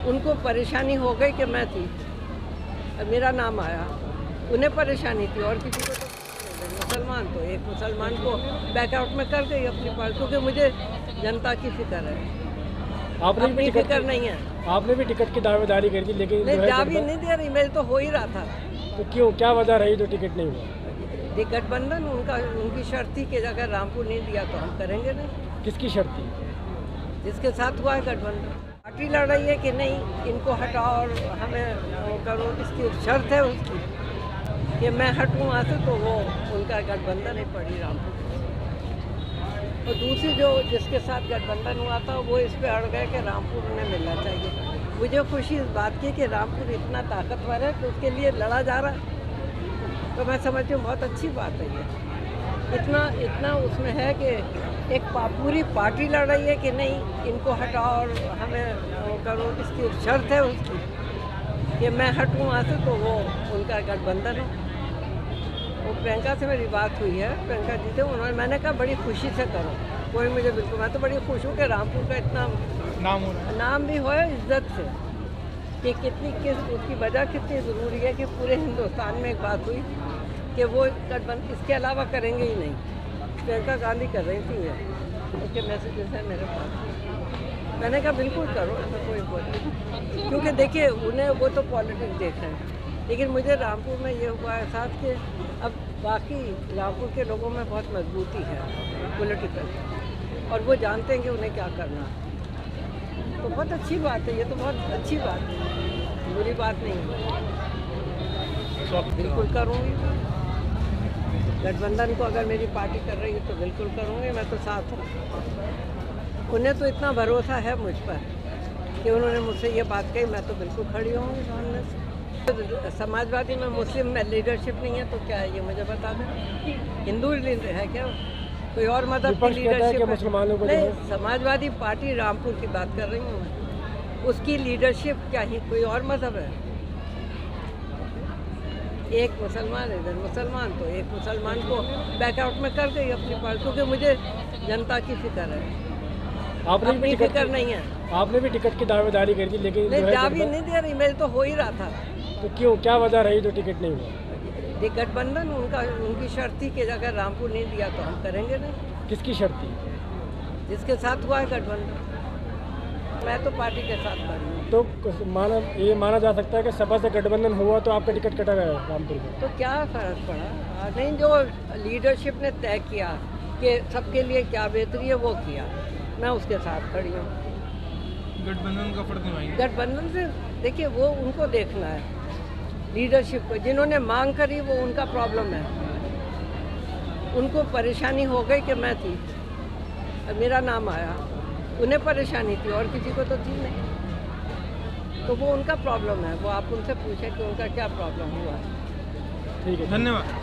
उनको परेशानी हो गई कि मैं थी, मेरा नाम आया, उन्हें परेशानी थी और किसी को तो मुसलमान तो एक मुसलमान को बैकआउट में कर गई अपनी पार्टी, क्योंकि मुझे जनता की फिक्र है, आपने भी फिक्र नहीं है। आपने भी टिकट की दावेदारी करी थी, लेकिन नहीं, दावी नहीं दे रही, मेरे तो हो ही रहा था। तो क्यों, क्या वजह रही जो टिकट नहीं हुआ? गठबंधन उनकी शर्त थी कि अगर रामपुर नहीं दिया तो हम करेंगे नहीं। किसकी शर्त थी? जिसके साथ हुआ है गठबंधन। पार्टी लड़ रही है कि नहीं इनको हटाओ और हमें वो करो, इसकी शर्त है उसकी कि मैं हटूँ वहाँ से, तो वो उनका गठबंधन ही पड़ी रामपुर। और दूसरी जो जिसके साथ गठबंधन हुआ था वो इस पे अड़ गए कि रामपुर उन्हें मिलना चाहिए। मुझे खुशी इस बात की कि रामपुर इतना ताकतवर है कि उसके लिए लड़ा जा रहा है, तो मैं समझती हूँ बहुत अच्छी बात है ये। इतना उसमें है कि एक पूरी पार्टी लड़ रही है कि नहीं इनको हटाओ और हमें वो करो, इसकी शर्त है उसकी कि मैं हटूँ वहाँ से, तो वो उनका गठबंधन है। वो प्रियंका से मेरी बात हुई है, प्रियंका जी से, उन्होंने, मैंने कहा बड़ी खुशी से करो, कोई मुझे बिल्कुल, मैं तो बड़ी खुश हूँ कि रामपुर का इतना नाम भी हो इज्जत से, कि उसकी वजह कितनी ज़रूरी है कि पूरे हिंदुस्तान में एक बात हुई कि वो गठबंधन इसके अलावा करेंगे ही नहीं। प्रियंका गांधी कर रही थी ये, उसके मैसेजेस हैं मेरे पास। मैंने कहा बिल्कुल करो, ऐसा कोई बात नहीं, क्योंकि देखिए उन्हें वो तो पॉलिटिक्स देख रहे हैं, लेकिन मुझे रामपुर में ये हुआ एहसास कि अब बाकी रामपुर के लोगों में बहुत मजबूती है पॉलिटिकल, और वो जानते हैं कि उन्हें क्या करना है। तो बहुत अच्छी बात है, ये तो बहुत अच्छी बात है, बुरी बात नहीं है। बिल्कुल करूँगी, गठबंधन को अगर मेरी पार्टी कर रही है तो बिल्कुल करूँगी, मैं तो साथ हूँ। उन्हें तो इतना भरोसा है मुझ पर कि उन्होंने मुझसे ये बात कही, मैं तो बिल्कुल खड़ी होंगी सामने से। तो समाजवादी में मुस्लिम में लीडरशिप नहीं है तो क्या है ये मुझे बता दें। हिंदू लीडर है क्या, कोई और मदद की लीडरशिप है? नहीं, समाजवादी पार्टी रामपुर की बात कर रही हूँ मैं, उसकी लीडरशिप क्या ही कोई और मजहब है? एक मुसलमान इधर मुसलमान तो एक मुसलमान को बैकआउट में कर गई अपनी पार्टी, क्योंकि मुझे जनता की फिक्र है, अपनी फिक्र नहीं है। आपने भी टिकट की दावेदारी करी थी, लेकिन नहीं, दावी नहीं दे रही, मेरे तो हो ही रहा था। तो क्यों, क्या वजह रही जो टिकट नहीं हुआ? गठबंधन उनकी शर्त थी कि अगर रामपुर नहीं दिया तो हम करेंगे नहीं। किसकी शर्त थी? जिसके साथ हुआ है गठबंधन, मैं तो पार्टी के साथ खड़ी हूँ। तो ये माना जा सकता है कि सपा से गठबंधन हुआ तो आपका टिकट कटा गया रामपुर में? तो क्या फर्क पड़ा? नहीं, जो लीडरशिप ने तय किया कि सबके लिए क्या बेहतरी है वो किया, मैं उसके साथ खड़ी हूँ। गठबंधन का फर्क नहीं, गठबंधन से देखिए वो उनको देखना है, लीडरशिप को, जिन्होंने मांग करी वो उनका प्रॉब्लम है। उनको परेशानी हो गई कि मैं थी, मेरा नाम आया, उन्हें परेशानी थी और किसी को तो थी नहीं, तो वो उनका प्रॉब्लम है, वो आप उनसे पूछें कि उनका क्या प्रॉब्लम हुआ। ठीक है, धन्यवाद।